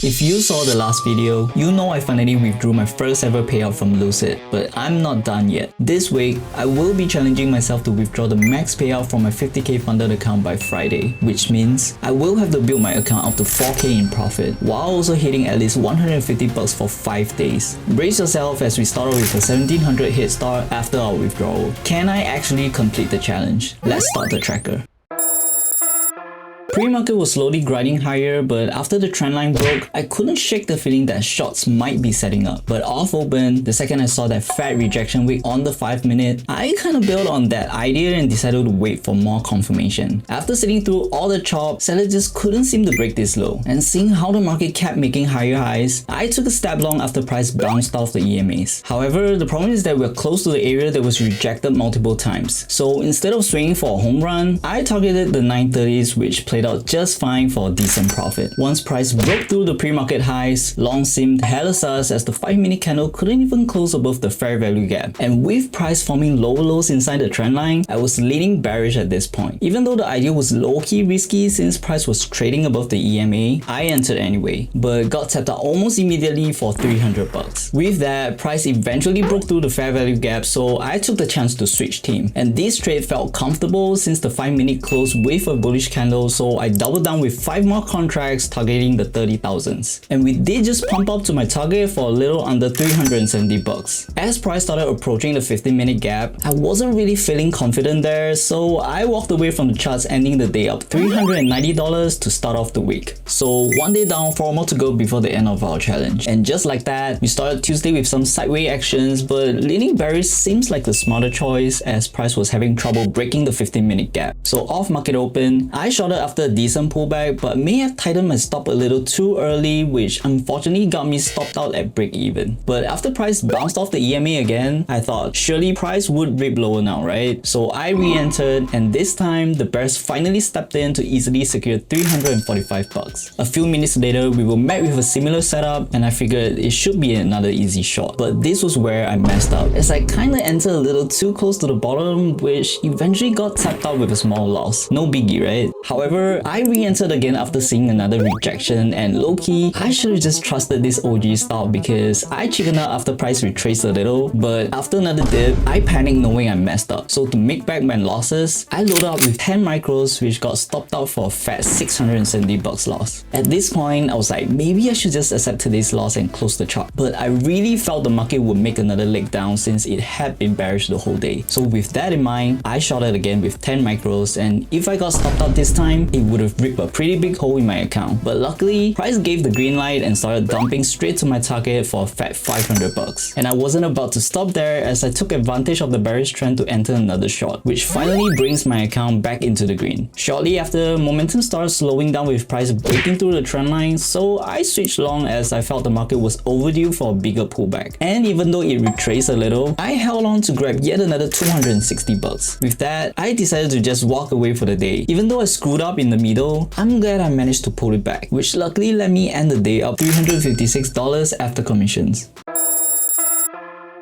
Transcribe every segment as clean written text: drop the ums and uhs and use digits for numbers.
If you saw the last video, you know I finally withdrew my first ever payout from Lucid, but I'm not done yet. This week, I will be challenging myself to withdraw the max payout from my 50k funded account by Friday, which means I will have to build my account up to 4k in profit, while also hitting at least 150 bucks for 5 days. Brace yourself as we start off with a 1700 head start after our withdrawal. Can I actually complete the challenge? Let's start the tracker. Pre-market was slowly grinding higher, but after the trendline broke, I couldn't shake the feeling that shorts might be setting up. But off open, the second I saw that fat rejection wick on the 5 minute, I kinda built on that idea and decided to wait for more confirmation. After sitting through all the chop, sellers just couldn't seem to break this low. And seeing how the market kept making higher highs, I took a stab long after price bounced off the EMAs. However, the problem is that we're close to the area that was rejected multiple times. So instead of swinging for a home run, I targeted the 930s, which played out just fine for a decent profit. Once price broke through the pre-market highs, long seemed hella sus as the 5 minute candle couldn't even close above the fair value gap. And with price forming lower lows inside the trend line, I was leaning bearish at this point. Even though the idea was low-key risky since price was trading above the EMA, I entered anyway, but got tapped out almost immediately for 300 bucks. With that, price eventually broke through the fair value gap, so I took the chance to switch team. And this trade felt comfortable since the 5 minute closed with a bullish candle, so I doubled down with 5 more contracts targeting the 30,000s. And we did just pump up to my target for a little under 370 bucks. As price started approaching the 15 minute gap, I wasn't really feeling confident there, so I walked away from the charts, ending the day up $390 to start off the week. So one day down, 4 more to go before the end of our challenge. And just like that, we started Tuesday with some sideways actions, but leaning bearish seems like the smarter choice as price was having trouble breaking the 15 minute gap. So off market open, I shorted after a decent pullback, but may have tightened my stop a little too early, which unfortunately got me stopped out at break even. But after price bounced off the EMA again, I thought surely price would rip lower now, right? So I re-entered, and this time the bears finally stepped in to easily secure 345 bucks. A few minutes later, we were met with a similar setup, and I figured it should be another easy short. But this was where I messed up, as I kinda entered a little too close to the bottom, which eventually got tapped out with a small loss. No biggie, right? However, I re-entered again after seeing another rejection, and low-key, I should have just trusted this OG stop because I chickened out after price retraced a little, but after another dip, I panicked knowing I messed up. So to make back my losses, I loaded up with 10 micros, which got stopped out for a fat 670 bucks loss. At this point, I was like, maybe I should just accept today's loss and close the chart. But I really felt the market would make another leg down since it had been bearish the whole day. So with that in mind, I shorted again with 10 micros, and if I got stopped out this time, it would have ripped a pretty big hole in my account. But luckily, price gave the green light and started dumping straight to my target for a fat 500 bucks. And I wasn't about to stop there as I took advantage of the bearish trend to enter another short, which finally brings my account back into the green. Shortly after, momentum started slowing down with price breaking through the trend line, so I switched long as I felt the market was overdue for a bigger pullback. And even though it retraced a little, I held on to grab yet another 260 bucks. With that, I decided to just walk away for the day. Even though I screwed up in the middle, I'm glad I managed to pull it back, which luckily let me end the day up $356 after commissions.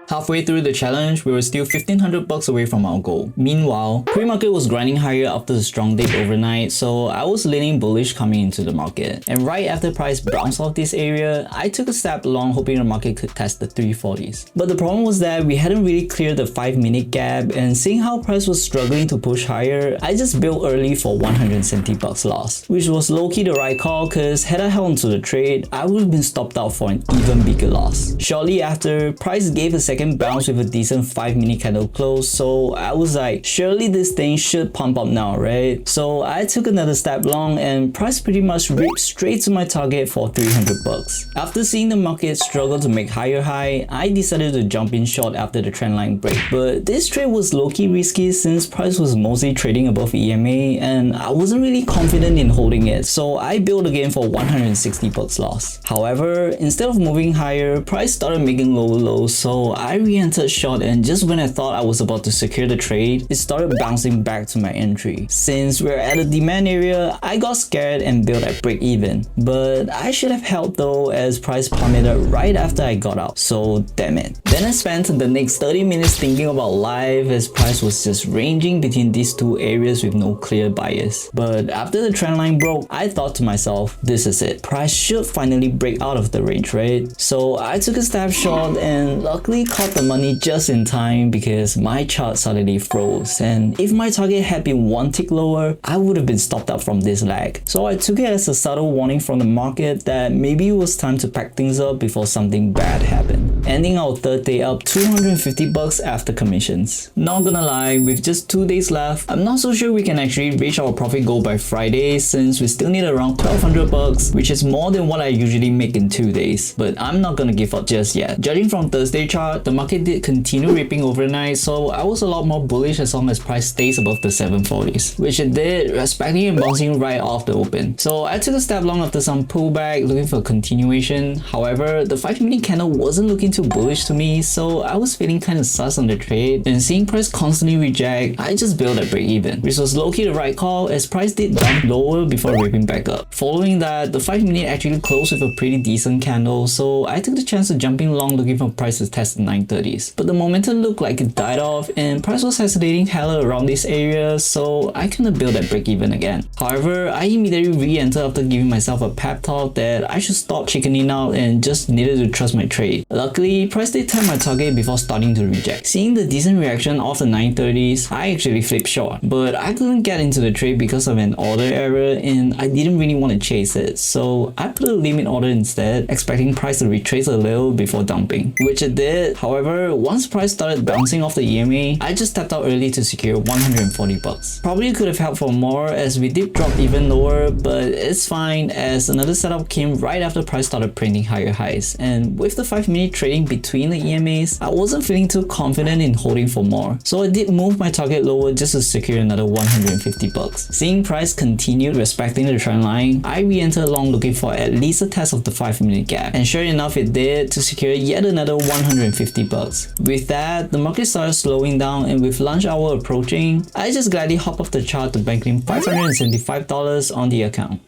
Halfway through the challenge, we were still 1500 bucks away from our goal. Meanwhile, pre-market was grinding higher after the strong dip overnight, so I was leaning bullish coming into the market. And right after price bounced off this area, I took a step long hoping the market could test the 340s. But the problem was that we hadn't really cleared the 5 minute gap, and seeing how price was struggling to push higher, I just built early for 170 bucks loss, which was low-key the right call cause had I held onto the trade, I would have been stopped out for an even bigger loss. Shortly after, price gave a second bounce with a decent 5 minute candle close, so I was like, surely this thing should pump up now, right? So I took another step long and price pretty much ripped straight to my target for 300 bucks. After seeing the market struggle to make higher high, I decided to jump in short after the trendline break. But this trade was low-key risky since price was mostly trading above EMA and I wasn't really confident in holding it, so I built again for 160 bucks loss. However, instead of moving higher, price started making lower lows, so I re-entered short, and just when I thought I was about to secure the trade, it started bouncing back to my entry. Since we're at a demand area, I got scared and built at break even. But I should have held though, as price plummeted right after I got out, so damn it. Then I spent the next 30 minutes thinking about life, as price was just ranging between these two areas with no clear bias. But after the trend line broke, I thought to myself, this is it. Price should finally break out of the range, right? So I took a stab short and luckily caught the money just in time, because my chart suddenly froze, and if my target had been one tick lower, I would have been stopped up from this lag. So I took it as a subtle warning from the market that maybe it was time to pack things up before something bad happened. Ending our third day up $250 after commissions. Not gonna lie, with just 2 days left, I'm not so sure we can actually reach our profit goal by Friday, since we still need around $1,200, which is more than what I usually make in 2 days. But I'm not gonna give up just yet. Judging from Thursday chart, the market did continue ripping overnight, so I was a lot more bullish as long as price stays above the 740s, which it did, respecting and bouncing right off the open. So I took a step long after some pullback, looking for continuation. However, the 5-minute candle wasn't looking too bullish to me, so I was feeling kinda sus on the trade, and seeing price constantly reject, I just built at break even, which was low-key the right call, as price did dump lower before ripping back up. Following that, the 5-minute actually closed with a pretty decent candle, so I took the chance of jumping long looking for price to test the 930s. But the momentum looked like it died off, and price was hesitating hella around this area, so I kinda built at break even again. However, I immediately re-entered after giving myself a pep talk that I should stop chickening out and just needed to trust my trade. Luckily, price did tap my target before starting to reject. Seeing the decent reaction of the 930s, I actually flipped short, but I couldn't get into the trade because of an order error, and I didn't really want to chase it, so I put a limit order instead, expecting price to retrace a little before dumping, which it did. However, once price started bouncing off the EMA, I just tapped out early to secure $140. Probably could have helped for more, as we did drop even lower, but it's fine, as another setup came right after price started printing higher highs, and with the 5-minute trading between the EMAs, I wasn't feeling too confident in holding for more, so I did move my target lower just to secure another $150. Seeing price continued respecting the trend line, I re-entered long looking for at least a test of the 5-minute gap, and sure enough it did, to secure yet another $150. With that, the market started slowing down, and with lunch hour approaching, I just gladly hopped off the chart to bank in $575 on the account.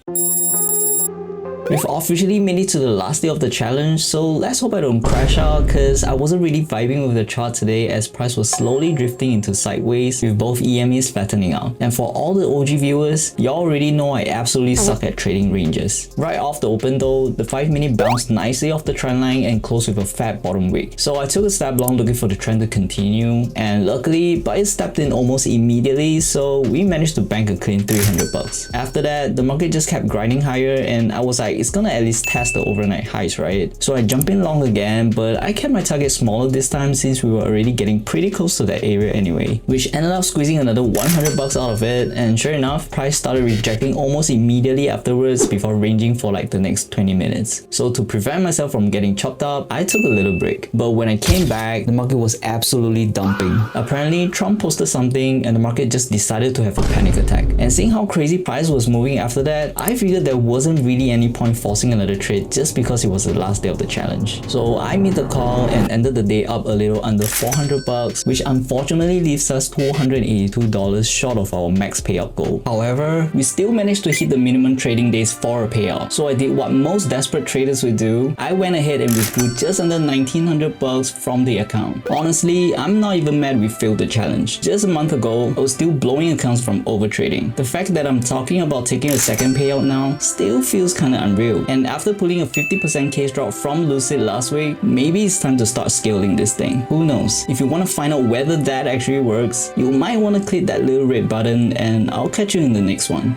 We've officially made it to the last day of the challenge, so let's hope I don't crash out, cause I wasn't really vibing with the chart today, as price was slowly drifting into sideways with both EMAs flattening out. And for all the OG viewers, y'all already know I absolutely suck at trading ranges. Right off the open though, the 5-minute bounced nicely off the trend line and closed with a fat bottom wick. So I took a stab long looking for the trend to continue, and luckily buyers stepped in almost immediately, so we managed to bank a clean $300. After that, the market just kept grinding higher, and I was like, it's gonna at least test the overnight highs, right? So I jumped in long again, but I kept my target smaller this time since we were already getting pretty close to that area anyway, which ended up squeezing another $100 out of it. And sure enough, price started rejecting almost immediately afterwards before ranging for like the next 20 minutes. So to prevent myself from getting chopped up, I took a little break. But when I came back, the market was absolutely dumping. Apparently, Trump posted something and the market just decided to have a panic attack. And seeing how crazy price was moving after that, I figured there wasn't really any point forcing another trade just because it was the last day of the challenge. So I made the call and ended the day up a little under $400, which unfortunately leaves us $282 short of our max payout goal. However, we still managed to hit the minimum trading days for a payout. So I did what most desperate traders would do. I went ahead and withdrew just under $1,900 from the account. Honestly, I'm not even mad we failed the challenge. Just a month ago, I was still blowing accounts from overtrading. The fact that I'm talking about taking a second payout now still feels kinda unreal. And after pulling a 50% case drop from Lucid last week, maybe it's time to start scaling this thing. Who knows? If you want to find out whether that actually works, you might want to click that little red button, and I'll catch you in the next one.